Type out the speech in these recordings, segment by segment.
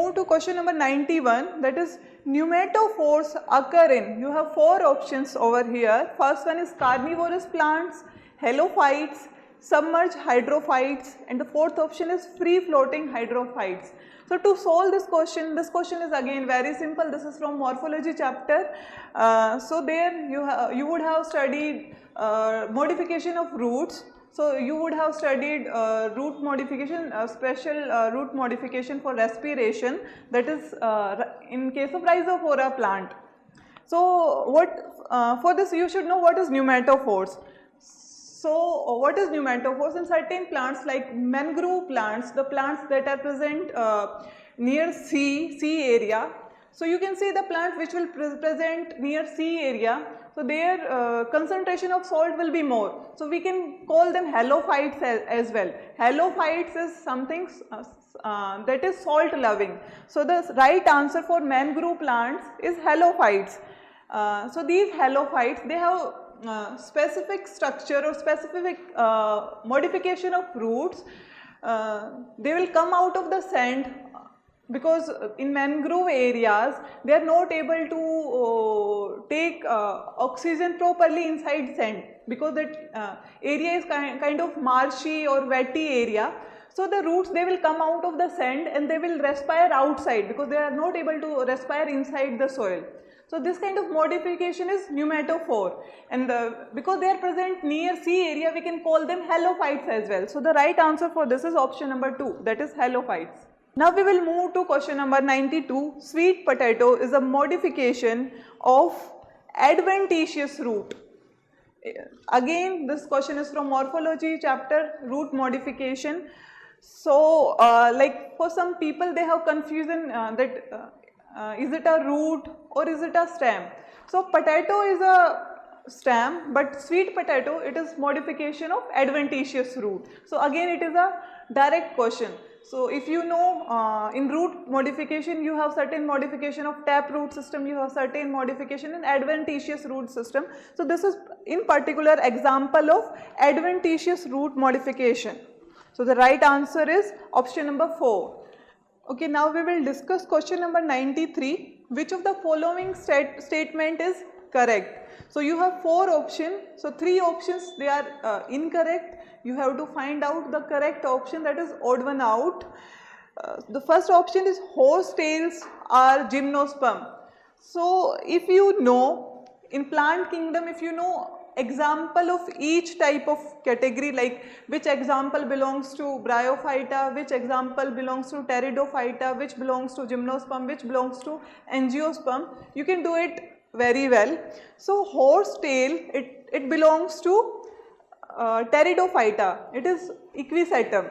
move to question number 91, that is pneumatophores occur in. You have 4 options over here. First one is carnivorous plants, halophytes, submerged hydrophytes, and the fourth option is free floating hydrophytes. So to solve this question is again very simple. This is from morphology chapter. So there you would have studied modification of roots. So you would have studied root modification, special root modification for respiration, that is in case of Rhizophora plant. So for this you should know what is pneumatophores. So what is pneumatophores? In certain plants like mangrove plants, the plants that are present near sea area. So you can see the plants which will present near sea area. So their concentration of salt will be more. So we can call them halophytes as well. Halophytes is something that is salt loving. So the right answer for mangrove plants is halophytes. So these halophytes, they have specific structure or specific modification of roots. They will come out of the sand, because in mangrove areas they are not able to take oxygen properly inside sand, because that area is kind of marshy or wetty area. So the roots, they will come out of the sand and they will respire outside, because they are not able to respire inside the soil. So this kind of modification is pneumatophore, and because they are present near sea area, we can call them halophytes as well. So the right answer for this is option number 2, that is halophytes. Now we will move to question number 92. Sweet potato is a modification of adventitious root. Again, this question is from morphology chapter, root modification. So like for some people, they have confusion that is it a root or is it a stem? So potato is a stem, but sweet potato, it is modification of adventitious root. So again, it is a direct question. So if you know in root modification, you have certain modification of taproot system, you have certain modification in adventitious root system. So this is in particular example of adventitious root modification. So the right answer is option number 4. Okay, now we will discuss question number 93. Which of the following statement is correct? So you have 4 options. So 3 options, they are incorrect. You have to find out the correct option, that is odd one out. The first option is horse tails are gymnosperm. So if you know in plant kingdom, if you know example of each type of category, like which example belongs to bryophyta, which example belongs to pteridophyta, which belongs to gymnosperm, which belongs to angiosperm, you can do it very well. So horse tail, it belongs to pteridophyta, it is equisetum.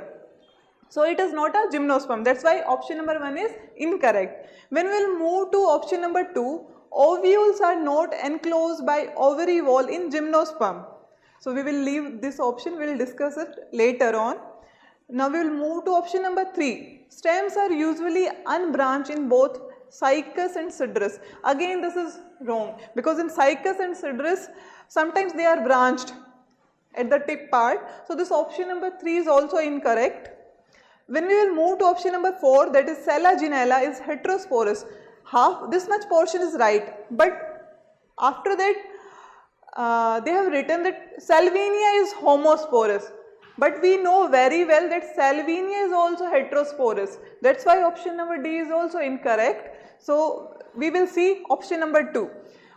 So it is not a gymnosperm, that's why option number 1 is incorrect. When we will move to option number 2, ovules are not enclosed by ovary wall in gymnosperm. So we will leave this option, we will discuss it later on. Now we will move to option number 3. Stems are usually unbranched in both cycas and cydrus. Again, this is wrong, because in cycas and cydrus, sometimes they are branched at the tip part. So this option number 3 is also incorrect. When we will move to option number 4, that is Selaginella is heterosporous. Half this much portion is right, but after that they have written that Salvinia is homosporous, but we know very well that Salvinia is also heterosporous. That's why option number D is also incorrect. So we will see option number 2.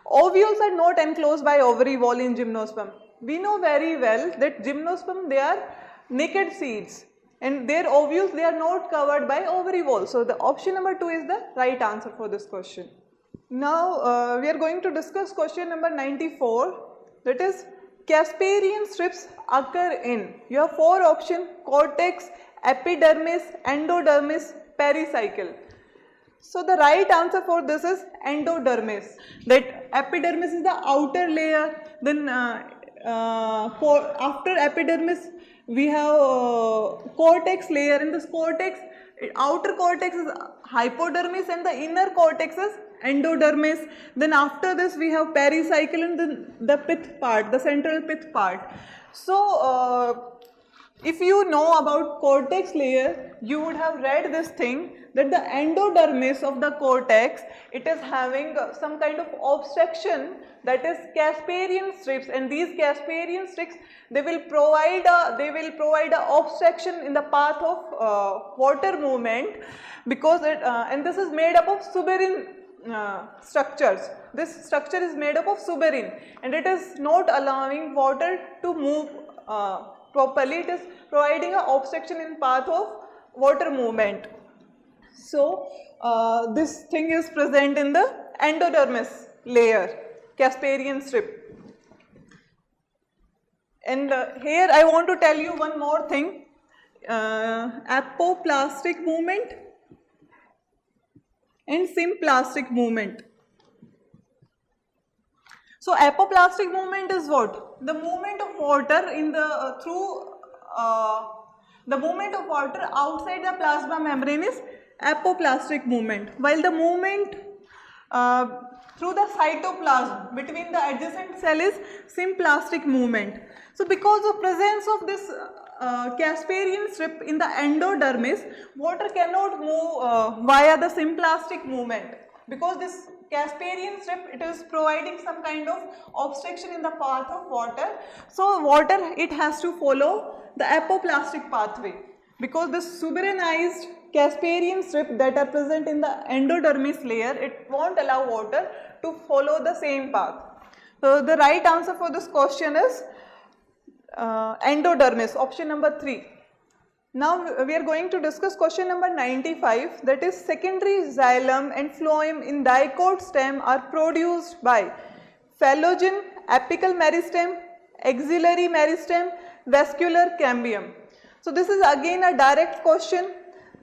Ovules are not enclosed by ovary wall in gymnosperm. We know very well that gymnosperm, they are naked seeds, and their ovules, they are not covered by ovary wall. So the option number 2 is the right answer for this question. Now we are going to discuss question number 94, that is Casparian strips occur in. You have 4 options: cortex, epidermis, endodermis, pericycle. So the right answer for this is endodermis. That epidermis is the outer layer, then after epidermis we have cortex layer. In this cortex, outer cortex is hypodermis and the inner cortex is endodermis. Then after this we have pericycle and then the pith part, the central pith part. So if you know about cortex layer, you would have read this thing that the endodermis of the cortex, it is having some kind of obstruction, that is Casparian strips, and these Casparian strips, they will provide a obstruction in the path of water movement, because it and this is made up of suberin structures. This structure is made up of suberin, and it is not allowing water to move properly. It is providing an obstruction in path of water movement. So this thing is present in the endodermis layer, Casparian strip. And here I want to tell you one more thing, apoplastic movement and symplastic movement. So apoplastic movement is what? The movement of water in the the movement of water outside the plasma membrane is apoplastic movement, while the movement through the cytoplasm between the adjacent cell is symplastic movement. So because of presence of this Casparian strip in the endodermis, water cannot move via the symplastic movement, because this Casparian strip, it is providing some kind of obstruction in the path of water. So water, it has to follow the apoplastic pathway, because the suberinized Casparian strip that are present in the endodermis layer, it won't allow water to follow the same path. So the right answer for this question is endodermis, option number 3. Now we are going to discuss question number 95, that is secondary xylem and phloem in dicot stem are produced by phallogen, apical meristem, axillary meristem, vascular cambium. So this is again a direct question,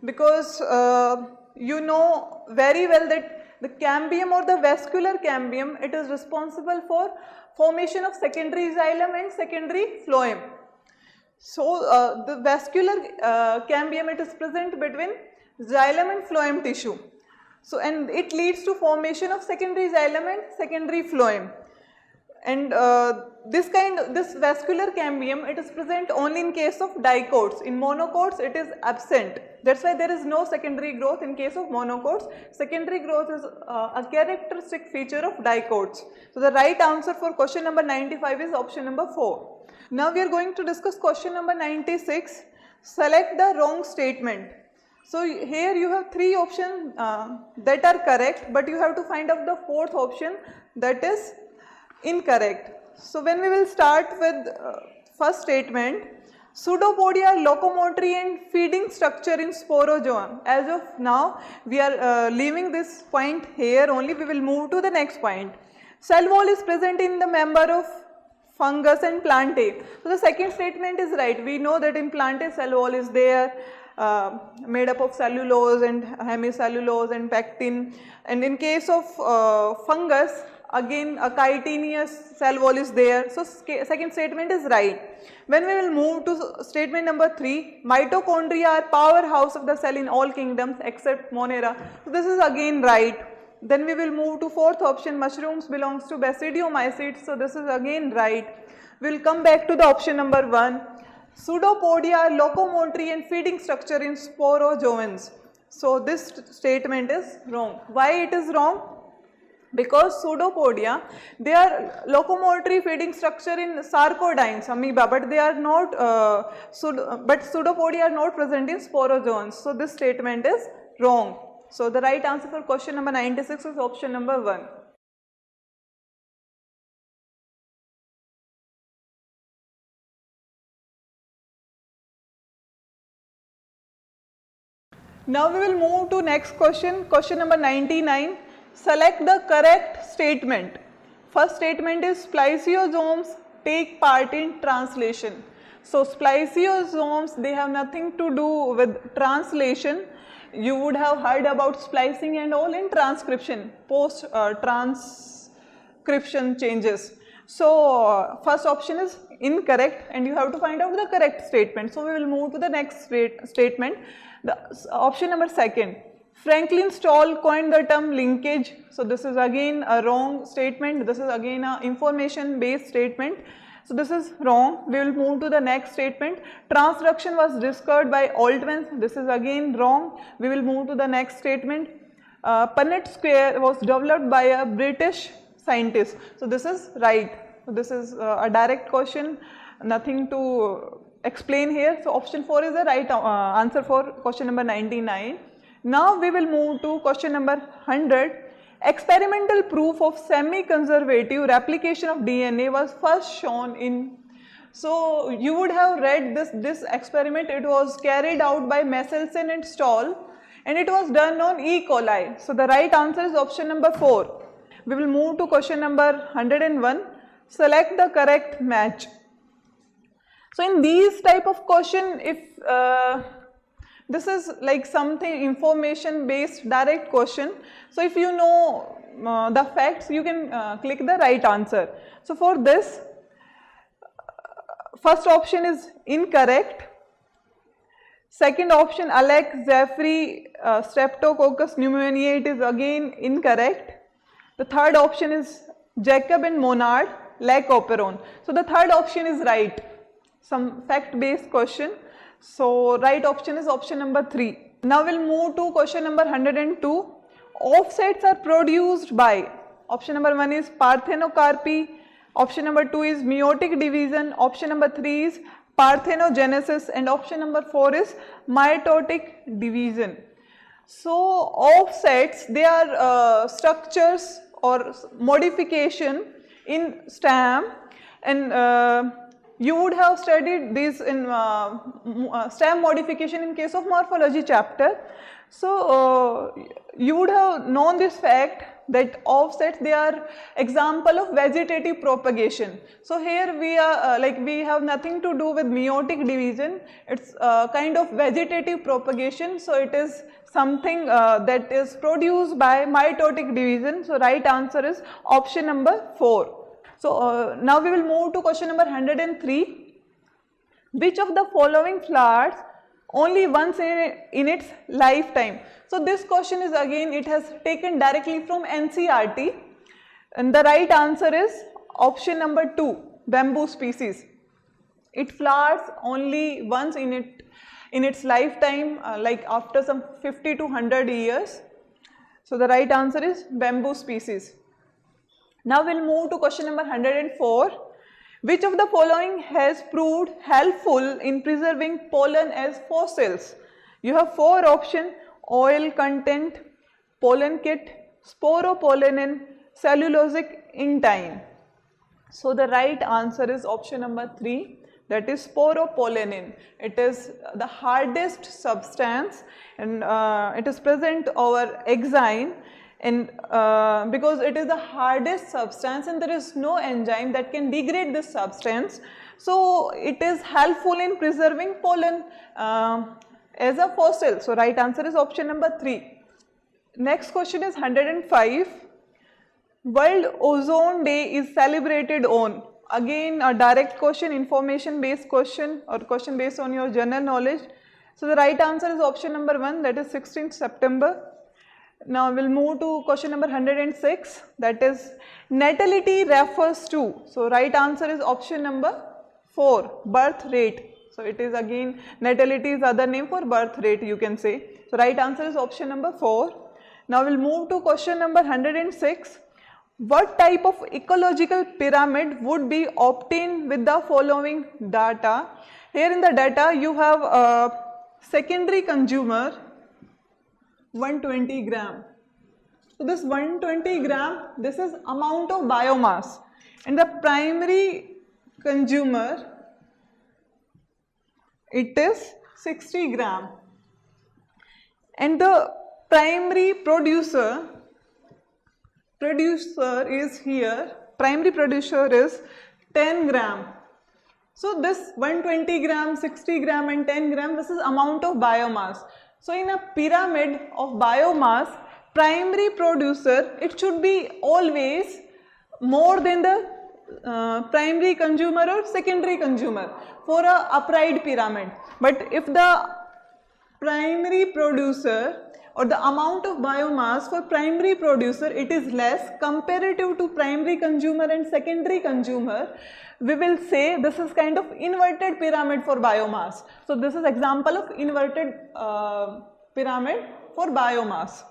because you know very well that the cambium or the vascular cambium, it is responsible for formation of secondary xylem and secondary phloem. So the vascular cambium, it is present between xylem and phloem tissue. So and it leads to formation of secondary xylem and secondary phloem. And this vascular cambium, it is present only in case of dicots. In monocots, it is absent. That's why there is no secondary growth in case of monocots. Secondary growth is a characteristic feature of dicots. So the right answer for question number 95 is option number 4. Now we are going to discuss question number 96. Select the wrong statement. So here you have 3 options that are correct, but you have to find out the 4th option, that is incorrect. So when we will start with first statement, pseudopodia locomotory and feeding structure in sporozoa. As of now, we are leaving this point here only, we will move to the next point. Cell wall is present in the member of fungus and plantae. So the second statement is right. We know that in plantae cell wall is there, made up of cellulose and hemicellulose and pectin, and in case of fungus, again a chitinous cell wall is there. So second statement is right. When we will move to statement number 3, mitochondria are powerhouse of the cell in all kingdoms except Monera. So this is again right. Then we will move to 4th option, mushrooms belongs to basidiomycetes. So this is again right. We will come back to the option number 1. Pseudopodia locomotory and feeding structure in sporozoans. So this statement is wrong. Why it is wrong? Because pseudopodia, they are locomotory feeding structure in sarcodines, amoeba, but they are not, but pseudopodia are not present in sporozoans. So this statement is wrong. So the right answer for question number 96 is option number 1. Now we will move to next question, question number 99. Select the correct statement. First statement is spliceosomes take part in translation. So spliceosomes, they have nothing to do with translation. You would have heard about splicing and all in transcription, post transcription changes. So first option is incorrect and you have to find out the correct statement. So we will move to the next statement. The option number 2. Franklin Stahl coined the term linkage. So this is again a wrong statement. This is again a information based statement. So this is wrong. We will move to the next statement. Transduction was discovered by Altman. This is again wrong. We will move to the next statement. Punnett square was developed by a British scientist. So this is right. So this is a direct question, nothing to explain here. So option 4 is the right answer for question number 99. Now we will move to question number 100. Experimental proof of semi-conservative replication of DNA was first shown in. So you would have read this experiment. It was carried out by Messelson and Stoll, and it was done on E. coli. So the right answer is option number 4. We will move to question number 101. Select the correct match. So in these type of question, if this is like something information based direct question. So if you know the facts, you can click the right answer. So for this, first option is incorrect. Second option, Alex Jeffrey Streptococcus pneumoniae, it is again incorrect. The third option is Jacob and Monard lack operon. So the third option is right. Some fact based question. So right option is option number 3. Now we'll move to question number 102. Offsets are produced by, option number 1 is parthenocarpy, option number 2 is meiotic division, option number 3 is parthenogenesis, and option number 4 is mitotic division. So offsets, they are structures or modification in stem, and you would have studied this in stem modification in case of morphology chapter. So you would have known this fact that offsets, they are example of vegetative propagation. So here we are we have nothing to do with meiotic division. It's kind of vegetative propagation. So it is something that is produced by mitotic division. So right answer is option number 4. So now we will move to question number 103. Which of the following flowers only once in its lifetime? So this question is again, it has taken directly from NCERT, and the right answer is option number 2, bamboo species. It flowers only once in its lifetime, like after some 50 to 100 years. So the right answer is bamboo species. Now we'll move to question number 104. Which of the following has proved helpful in preserving pollen as fossils? You have 4 options: oil content, pollen kit, sporopollen, and cellulosic intine. So the right answer is option number 3, that is sporopollenin. It is the hardest substance, and it is present over exine. And because it is the hardest substance and there is no enzyme that can degrade this substance, so it is helpful in preserving pollen as a fossil. So right answer is option number 3. Next question is 105. World Ozone Day is celebrated on. Again a direct question, information based question, or question based on your general knowledge. So the right answer is option number 1, that is 16th September. Now we will move to question number 106, that is natality refers to. So right answer is option number 4, birth rate. So it is again, natality is other name for birth rate, you can say. So right answer is option number 4. Now we will move to question number 106. What type of ecological pyramid would be obtained with the following data? Here in the data you have a secondary consumer 120 gram. So this 120 gram, this is amount of biomass, and the primary consumer, it is 60 gram, and the primary producer is here, primary producer is 10 gram. So this 120 gram, 60 gram and 10 gram, this is amount of biomass. So in a pyramid of biomass, primary producer, it should be always more than the primary consumer or secondary consumer for a upright pyramid. But if the primary producer or the amount of biomass for primary producer, it is less comparative to primary consumer and secondary consumer, we will say this is kind of inverted pyramid for biomass. So this is example of inverted pyramid for biomass.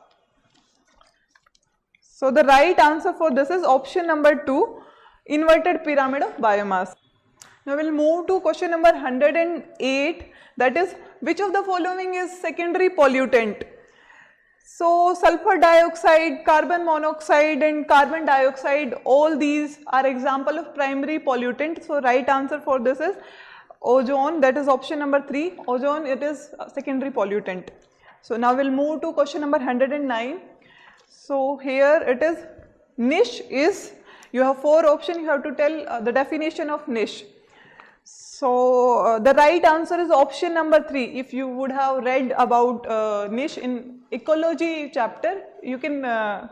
So the right answer for this is option number 2, inverted pyramid of biomass. Now we will move to question number 108, that is, which of the following is secondary pollutant? So sulfur dioxide, carbon monoxide and carbon dioxide, all these are example of primary pollutant. So right answer for this is ozone, that is option number 3, ozone, it is secondary pollutant. So now we will move to question number 109. So here it is, niche is, you have 4 options, you have to tell the definition of niche. So the right answer is option number 3. If you would have read about niche in ecology chapter, you can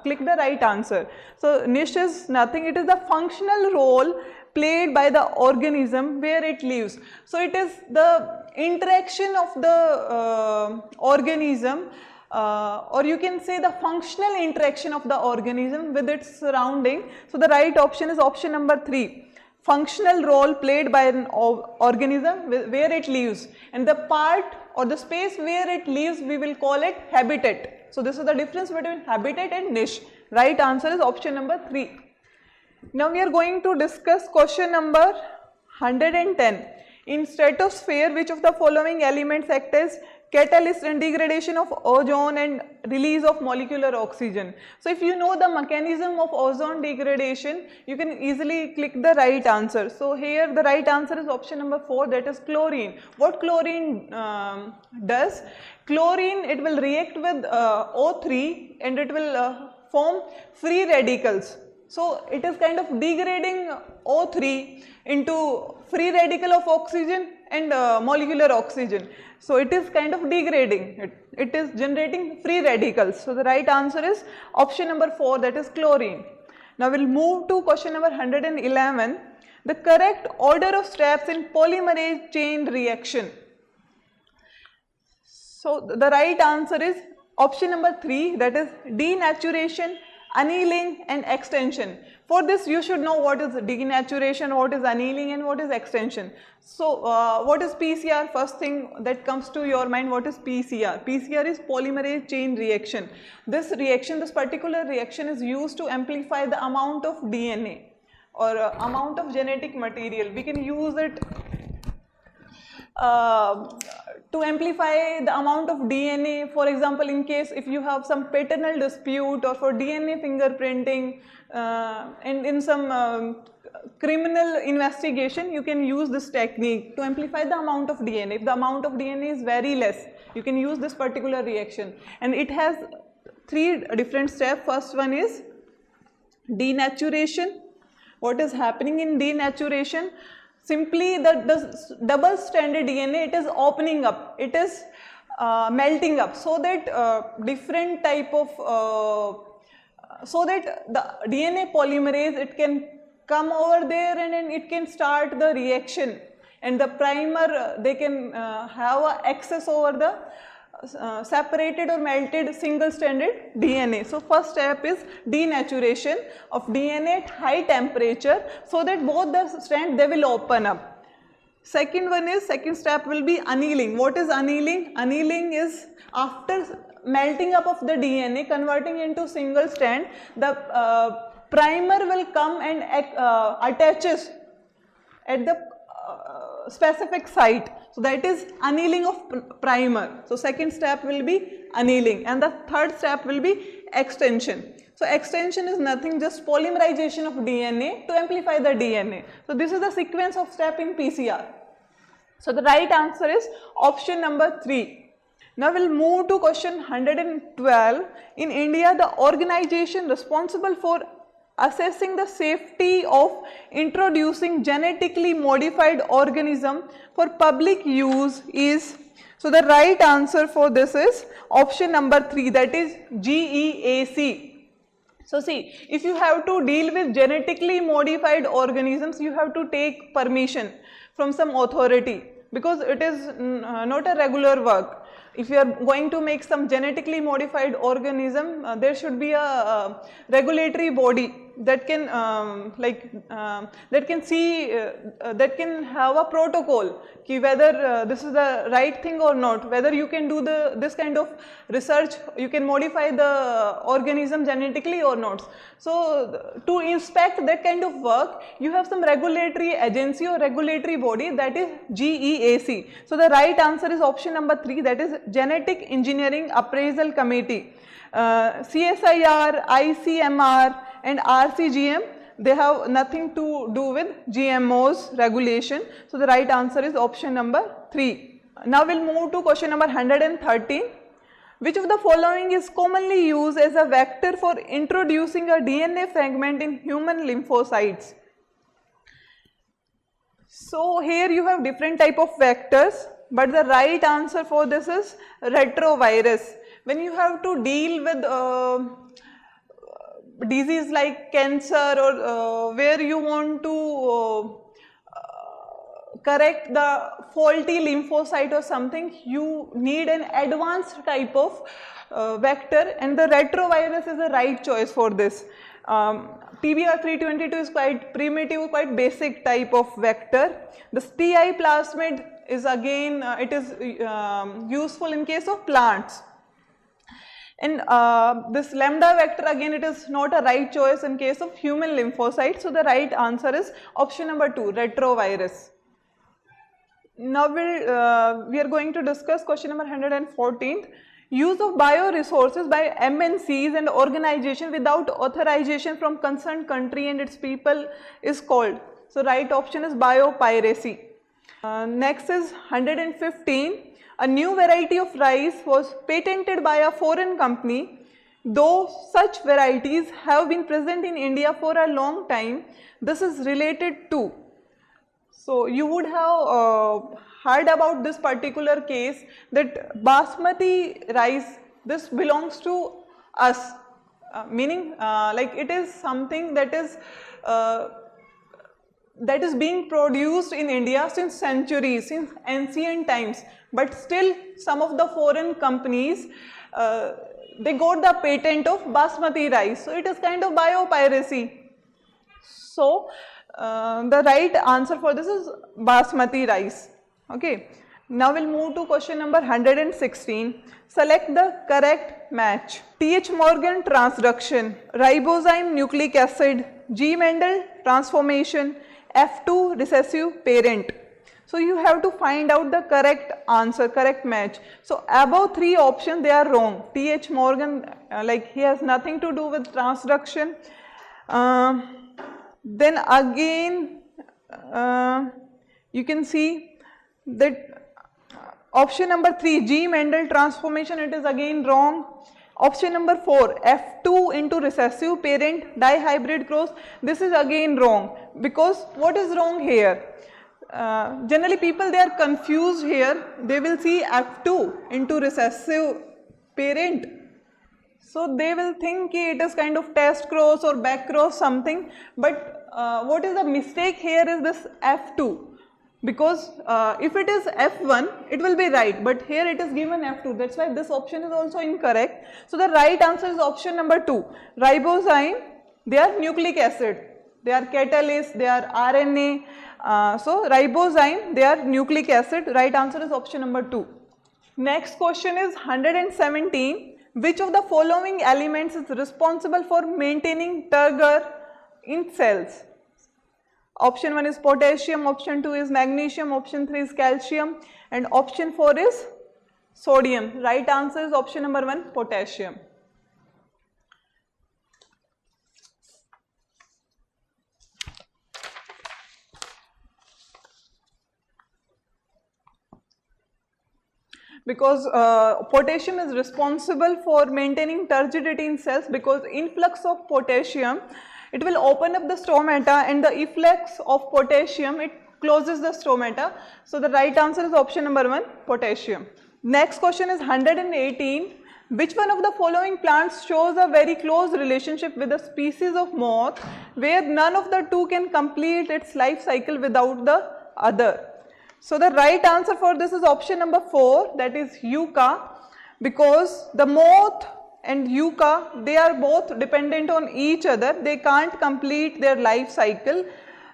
click the right answer. So niche is nothing, it is the functional role played by the organism where it lives. So it is the interaction of the organism, or you can say the functional interaction of the organism with its surrounding. So the right option is option number 3. Functional role played by an organism where it lives, and the part or the space where it lives we will call it habitat. So this is the difference between habitat and niche. Right answer is option number 3. Now we are going to discuss question number 110. In stratosphere, which of the following elements act as catalyst in degradation of ozone and release of molecular oxygen? So if you know the mechanism of ozone degradation, you can easily click the right answer. So here the right answer is option number 4, that is chlorine. What chlorine does? Chlorine, it will react with O3 and it will form free radicals. So it is kind of degrading O3 into free radical of oxygen and molecular oxygen. So it is kind of degrading, it is generating free radicals. So the right answer is option number 4, that is chlorine. Now we will move to question number 111, the correct order of steps in polymerase chain reaction. So the right answer is option number 3, that is denaturation, annealing and extension. For this you should know what is denaturation, what is annealing and what is extension. So what is PCR? First thing that comes to your mind, what is PCR? PCR is polymerase chain reaction. This reaction, this particular reaction is used to amplify the amount of DNA or amount of genetic material. We can use it to amplify the amount of DNA. For example, in case if you have some paternal dispute or for DNA fingerprinting and in some criminal investigation, you can use this technique to amplify the amount of DNA. If the amount of DNA is very less, you can use this particular reaction, and it has 3 different steps. First one is denaturation. What is happening in denaturation? Simply the double stranded DNA, it is opening up, it is melting up, so that different type of so that the DNA polymerase, it can come over there and then it can start the reaction, and the primer, they can have a access over the separated or melted single stranded DNA. So first step is denaturation of DNA at high temperature, so that both the strands, they will open up. Second step will be annealing. What is annealing? Annealing is after melting up of the DNA, converting into single strand, the primer will come and attaches at the specific site. So that is annealing of primer. So second step will be annealing, and the third step will be extension. So extension is nothing, just polymerization of DNA to amplify the DNA. So this is the sequence of step in PCR. So the right answer is option number 3. Now we'll move to question 112. In India, the organization responsible for assessing the safety of introducing genetically modified organism for public use is, so the right answer for this is option number 3, that is GEAC. So see, if you have to deal with genetically modified organisms, you have to take permission from some authority, because it is not a regular work. if you are going to make some genetically modified organism, there should be a regulatory body that can that can have a protocol ki whether this is the right thing or not, whether you can do this kind of research, you can modify the organism genetically or not. So to inspect that kind of work, you have some regulatory agency or regulatory body, that is GEAC. So the right answer is option number 3, that is Genetic Engineering Appraisal Committee. CSIR, ICMR and RCGM, they have nothing to do with GMOs regulation. So the right answer is option number 3. Now we'll move to question number 113. Which of the following is commonly used as a vector for introducing a DNA fragment in human lymphocytes? So here you have different type of vectors, but the right answer for this is retrovirus. When you have to deal with disease like cancer or where you want to correct the faulty lymphocyte or something, you need an advanced type of vector, and the retrovirus is the right choice for this. TBR322 is quite primitive, quite basic type of vector. The TI plasmid is again, it is useful in case of plants. And this lambda vector, again, it is not a right choice in case of human lymphocytes. So the right answer is option number 2, retrovirus. Now we are going to discuss question number 114. Use of bioresources by MNCs and organization without authorization from concerned country and its people is called. So right option is biopiracy. Next is 115. A new variety of rice was patented by a foreign company. Though such varieties have been present in India for a long time, this is related to. So you would have heard about this particular case, that basmati rice, this belongs to us, meaning like it is something that is being produced in India since centuries, since ancient times, but still some of the foreign companies they got the patent of basmati rice, so it is kind of biopiracy. So the right answer for this is basmati rice. Okay, now we'll move to question number 116. Select the correct match. Th Morgan transduction, ribozyme nucleic acid, G Mendel transformation, F2 recessive parent. So you have to find out the correct answer, correct match. So above 3 options, they are wrong. Th Morgan, like he has nothing to do with transduction. Then again you can see that option number 3, G Mendel transformation, it is again wrong. Option number 4, F2 into recessive parent dihybrid cross, this is again wrong, because what is wrong here? Generally people, they are confused here. They will see F2 into recessive parent, so they will think it is kind of test cross or back cross something, but what is the mistake here is this F2, because if it is F1 it will be right, but here it is given F2, that's why this option is also incorrect. So the right answer is option number 2, ribozyme, they are nucleic acid, they are catalyst, they are RNA. So ribozyme, they are nucleic acid. Right answer is option number 2. Next question is 117. Which of the following elements is responsible for maintaining turgor in cells? Option 1 is potassium, option 2 is magnesium, option 3 is calcium, and option 4 is sodium. Right answer is option number 1, potassium. Because potassium is responsible for maintaining turgidity in cells, because influx of potassium, it will open up the stomata, and the efflux of potassium, it closes the stomata. So the right answer is option number 1, potassium. Next question is 118. Which one of the following plants shows a very close relationship with a species of moth where none of the two can complete its life cycle without the other? So the right answer for this is option number 4, that is yucca, because the moth and yucca, they are both dependent on each other. They can't complete their life cycle.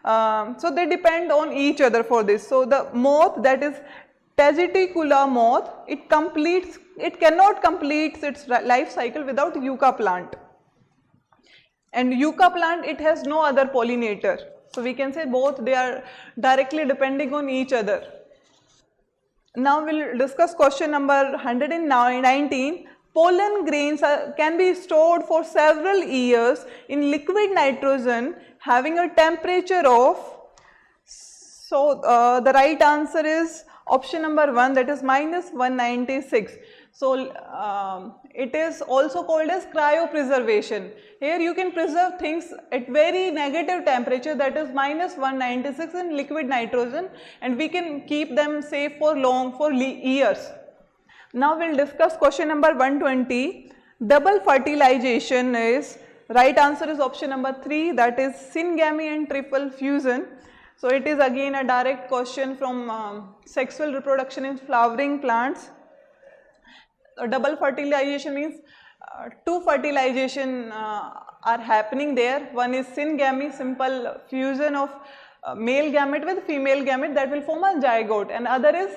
So they depend on each other for this. So the moth, that is Tageticula moth, it cannot complete its life cycle without yucca plant. And yucca plant, it has no other pollinator. So we can say both, they are directly depending on each other. Now we will discuss question number 119. Pollen grains can be stored for several years in liquid nitrogen having a temperature of, so the right answer is option number 1, that is -196. So it is also called as cryopreservation. Here you can preserve things at very negative temperature, that is -196 in liquid nitrogen, and we can keep them safe for years. Now we will discuss question number 120. Double fertilization is, right answer is option number 3, that is syngamy and triple fusion. So it is again a direct question from sexual reproduction in flowering plants. Double fertilization means two fertilization are happening there. One is syngamy, simple fusion of male gamete with female gamete, that will form a zygote, and other is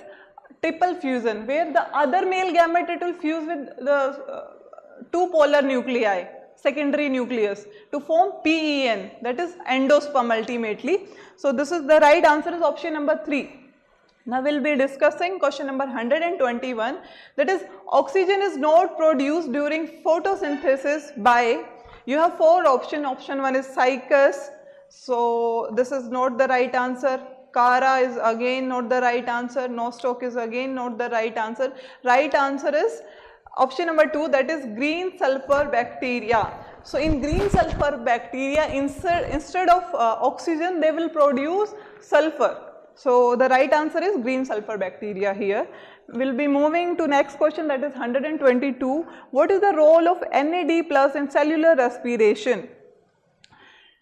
triple fusion, where the other male gamete, it will fuse with the two polar nuclei, secondary nucleus, to form PEN, that is endosperm ultimately. So this is the right answer is option number 3. Now we will be discussing question number 121, that is oxygen is not produced during photosynthesis by, you have 4 options. Option 1 is cycas, so this is not the right answer. Cara is again not the right answer. Nostoc is again not the right answer. Right answer is option number 2, that is green sulfur bacteria. So in green sulfur bacteria, instead of oxygen, they will produce sulfur. So the right answer is green sulfur bacteria here. We will be moving to next question, that is 122. What is the role of NAD plus in cellular respiration?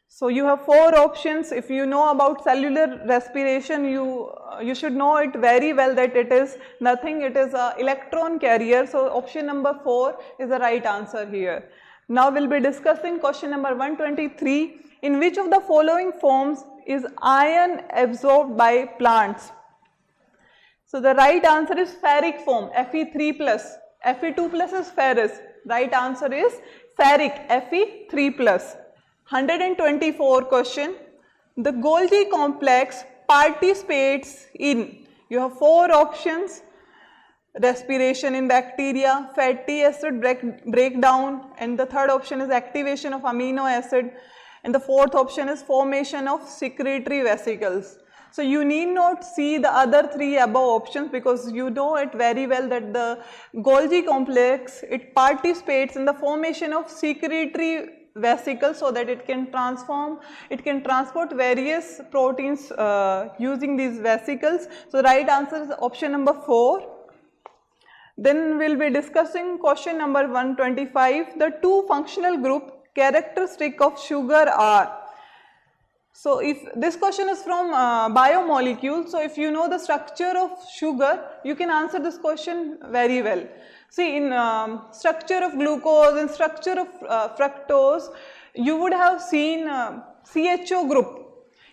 So you have 4 options. If you know about cellular respiration, you should know it very well, that it is nothing, it is an electron carrier. So option number 4 is the right answer here. Now we will be discussing question number 123. In which of the following forms is iron absorbed by plants? So the right answer is ferric form, Fe3+. Fe2+ is ferrous. Right answer is ferric, Fe3+. 124 question. The Golgi complex participates in, you have 4 options: respiration in bacteria, fatty acid breakdown, and the third option is activation of amino acid, and the fourth option is formation of secretory vesicles. So you need not see the other 3 above options, because you know it very well that the Golgi complex, it participates in the formation of secretory vesicles, so that it can transport various proteins using these vesicles. So right answer is option number 4. Then we will be discussing question number 125. The 2 functional group characteristic of sugar are. So if this question is from biomolecules, so if you know the structure of sugar, you can answer this question very well. See, in structure of glucose and structure of fructose, you would have seen CHO group.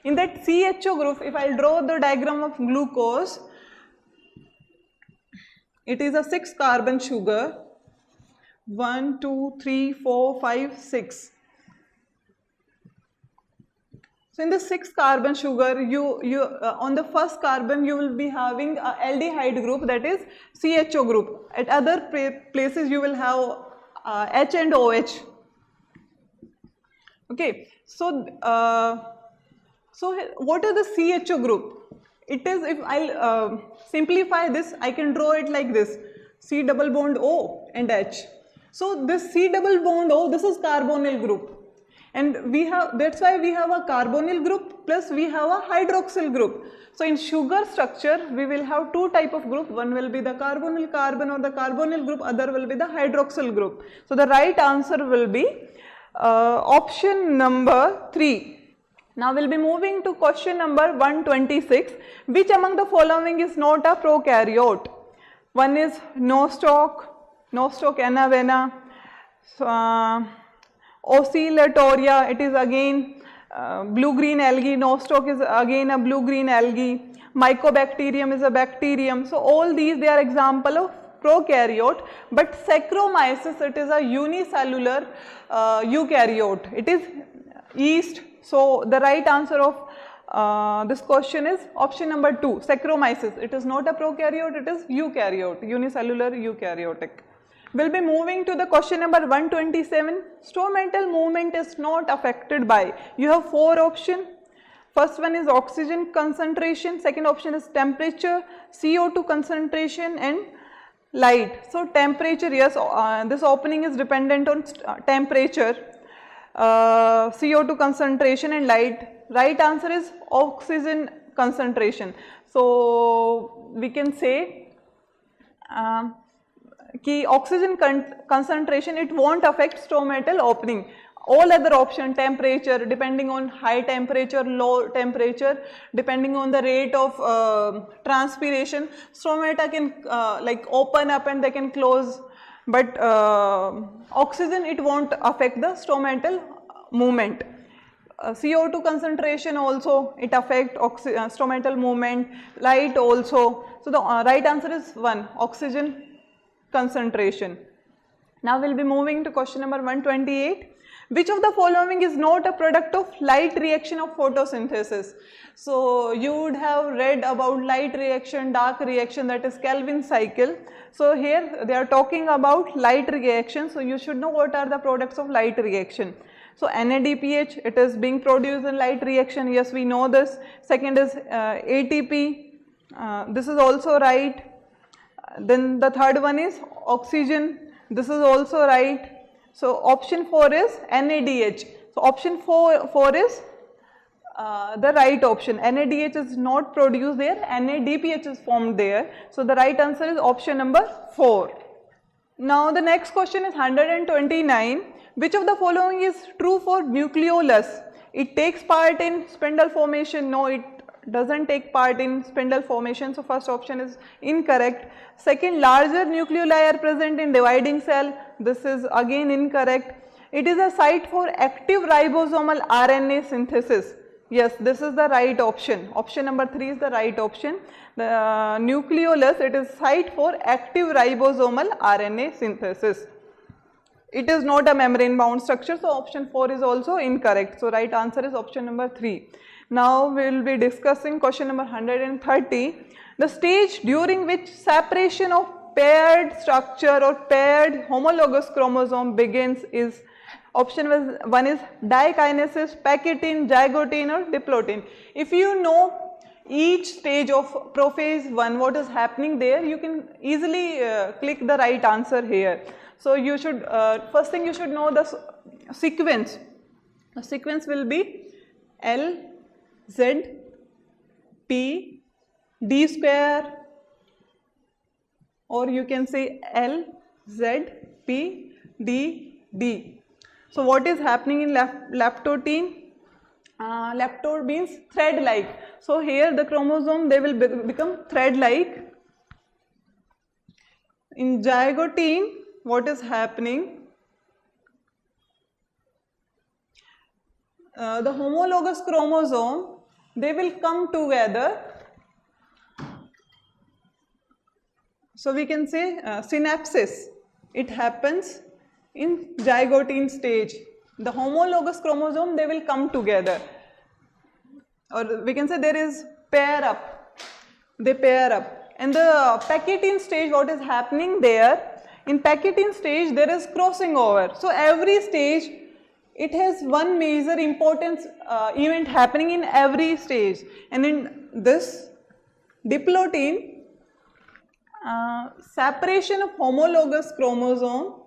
In that CHO group, if I draw the diagram of glucose, it is a 6 carbon sugar. 1, 2, 3, 4, 5, 6. So in the 6 carbon sugar, on the first carbon you will be having a aldehyde group, that is CHO group. At other places you will have H and OH. Okay. So what is the CHO group? It is, if I'll simplify this, I can draw it like this: C double bond O and H. So this C double bond O, this is carbonyl group. And we have, that's why we have a carbonyl group plus we have a hydroxyl group. So in sugar structure, we will have 2 type of group. One will be the carbonyl carbon or the carbonyl group, other will be the hydroxyl group. So the right answer will be option number 3. Now we'll be moving to question number 126. Which among the following is not a prokaryote? One is nostoc anavena, oscillatoria, it is again blue-green algae. Nostoc is again a blue-green algae. Mycobacterium is a bacterium. So all these, they are example of prokaryote, but Saccharomyces, it is a unicellular eukaryote. It is yeast. So the right answer of this question is option number 2, Saccharomyces. It is not a prokaryote, it is eukaryote, unicellular eukaryotic. We'll be moving to the question number 127. Stomatal movement is not affected by. You have 4 options. First one is oxygen concentration, second option is temperature, CO2 concentration and light. So temperature, yes, this opening is dependent on temperature, CO2 concentration and light. Right answer is oxygen concentration. So we can say कि oxygen concentration, it won't affect stomatal opening. All other option, temperature, depending on high temperature, low temperature, depending on the rate of transpiration, stomata can like open up and they can close, but oxygen, it won't affect the stomatal movement. CO2 concentration also, it affects stomatal movement, light also. So the right answer is 1, oxygen concentration. Now we'll be moving to question number 128. Which of the following is not a product of light reaction of photosynthesis? So you would have read about light reaction, dark reaction, that is Kelvin cycle. So here they are talking about light reaction. So you should know what are the products of light reaction. So NADPH, it is being produced in light reaction. Yes, we know this. Second is ATP. This is also right. Then the third one is oxygen. This is also right. So option 4 is NADH. So option 4 is the right option. NADH is not produced there, NADPH is formed there. So the right answer is option number 4. Now the next question is 129. Which of the following is true for nucleolus? It takes part in spindle formation. No, it doesn't take part in spindle formation. So first option is incorrect. Second, larger nucleoli are present in dividing cell. This is again incorrect. It is a site for active ribosomal RNA synthesis. Yes, this is the right option. Option number 3 is the right option. The nucleolus, it is site for active ribosomal RNA synthesis. It is not a membrane bound structure, so option 4 is also incorrect. So right answer is option number 3. Now we will be discussing question number 130. The stage during which separation of paired structure or paired homologous chromosome begins is option 1 is dikinesis, pachytene, zygotine or diplotin. If you know each stage of prophase 1, what is happening there, you can easily click the right answer here. So you should, first thing you should know the sequence. The sequence will be L, Z, P, D square, or you can say L, Z, P, D, D. So what is happening in leptotene? Leptode means thread-like. So here the chromosome, they will become thread-like. In zygotene, what is happening? The homologous chromosome, they will come together. So we can say synapsis, it happens in zygotene stage. The homologous chromosome, they will come together. Or we can say there is pair up, they pair up. And the pachytene stage, what is happening there? In pachytene stage, there is crossing over. So every stage, it has one major importance event happening in every stage. And in this diplotin, separation of homologous chromosome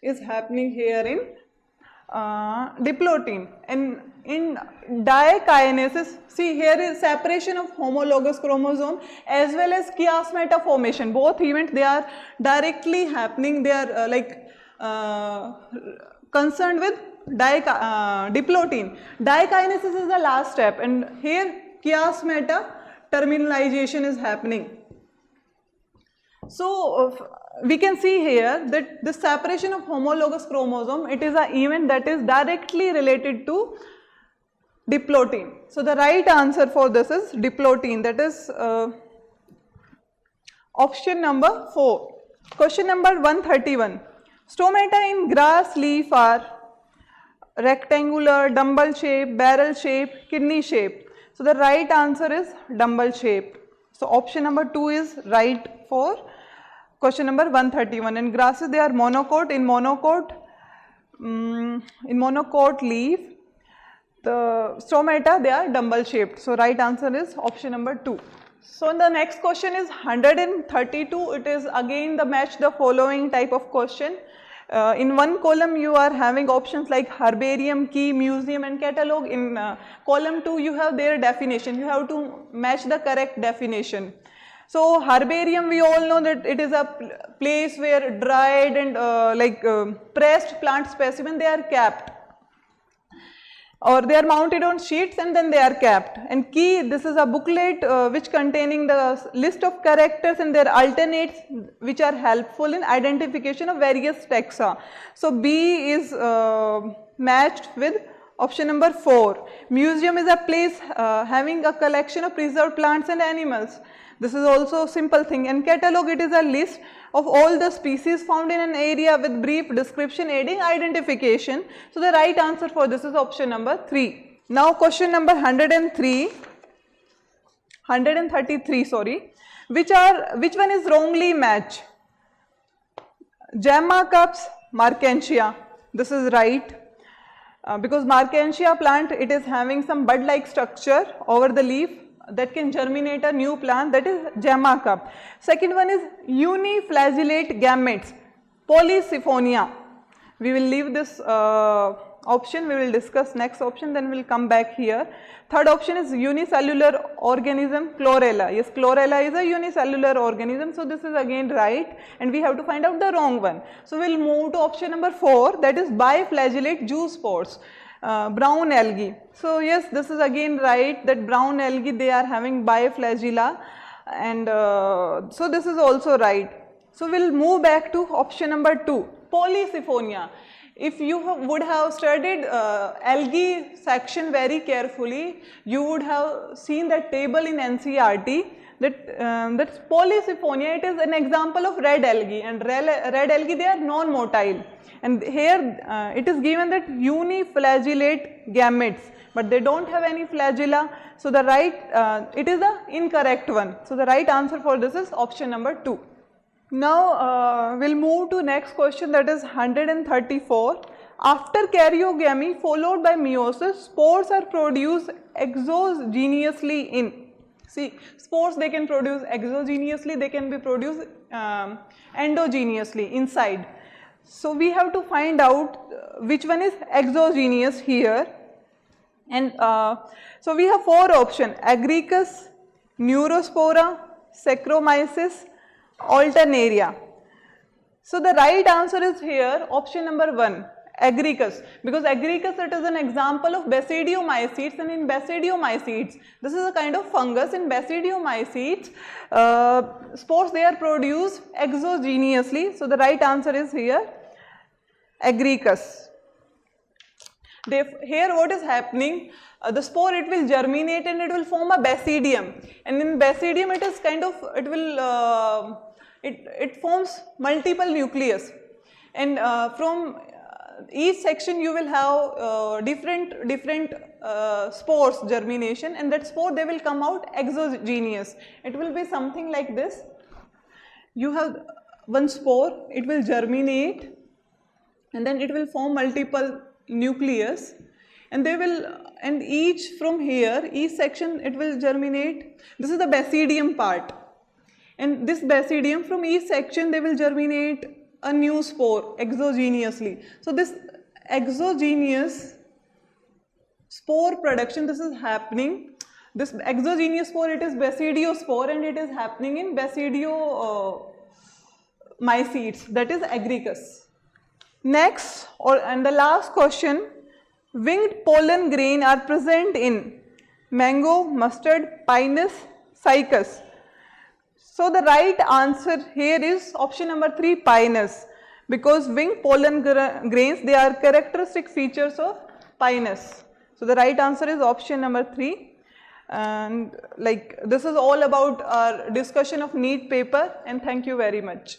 is happening here in diplotin. And in dikinases, see here is separation of homologous chromosome as well as chiasmata formation. Both events, they are directly happening, they are concerned with diplotin. Dikinases is the last step, and here chiasmata terminalization is happening. So we can see here that the separation of homologous chromosome, it is an event that is directly related to diplotin. So the right answer for this is diplotin, that is option number 4. Question number 131. Stomata in grass leaf are rectangular, dumbbell shape, barrel shape, kidney shape. So the right answer is dumbbell shape. So option number 2 is right for question number 131. In grasses they are monocot. In monocot leaf, the stomata, they are dumbbell shaped. So right answer is option number 2. So the next question is 132. It is again the match the following type of question. In one column you are having options like herbarium, key, museum and catalogue. In column 2 you have their definition. You have to match the correct definition. So herbarium, we all know that it is a place where dried and pressed plant specimen, they are kept, or they are mounted on sheets and then they are kept. And key, this is a booklet which containing the list of characters and their alternates which are helpful in identification of various taxa. So B is matched with option number 4. Museum is a place having a collection of preserved plants and animals. This is also a simple thing. And catalogue, it is a list of all the species found in an area with brief description aiding identification. So the right answer for this is option number 3. Now question number 133, sorry. Which one is wrongly matched? Gemma cups, Markentia. This is right. Because Markentia plant, it is having some bud-like structure over the leaf that can germinate a new plant, that is Gemma cup. Second one is uniflagellate gametes, Polysiphonia. We will leave this option, we will discuss next option, then we will come back here. Third option is unicellular organism, Chlorella. Yes, Chlorella is a unicellular organism, so this is again right, and we have to find out the wrong one. So we will move to option number 4, that is biflagellate zoospores. Brown algae. So yes, this is again right, that brown algae, they are having biflagella, and so this is also right. So we will move back to option number 2, Polysiphonia. If you would have studied algae section very carefully, you would have seen that table in NCERT, that Polysiphonia, it is an example of red algae, and red algae, they are non-motile. And here it is given that uniflagellate gametes, but they don't have any flagella. So the right, it is the incorrect one. So the right answer for this is option number 2. Now we'll move to next question, that is 134. After karyogamy followed by meiosis, spores are produced exogenously in. See, spores, they can produce exogenously, they can be produced endogenously inside. So we have to find out which one is exogenous here. And so we have 4 options: Agaricus, Neurospora, Saccharomyces, Alternaria. So the right answer is here option number 1, Agaricus, because Agaricus, it is an example of basidiomycetes, and in basidiomycetes, this is a kind of fungus. In basidiomycetes, spores, they are produced exogenously. So the right answer is here Agaricus. Here what is happening, the spore, it will germinate and it will form a basidium, and in basidium it is kind of, it forms multiple nucleus, and from each section you will have different spores germination, and that spore, they will come out exogenous. It will be something like this. You have one spore, it will germinate and then it will form multiple nucleus, and they will, and each from here, each section, it will germinate. This is the basidium part, and this basidium, from each section they will germinate a new spore exogenously. So this exogenous spore production, this is happening. This exogenous spore, it is basidiospore and it is happening in basidiomycetes, that is agaricus. Next, and the last question, winged pollen grain are present in mango, mustard, pinus, cycas. So the right answer here is option number 3, pinus, because winged pollen grains, they are characteristic features of pinus. So the right answer is option number 3. And like this is all about our discussion of NEET paper, and thank you very much.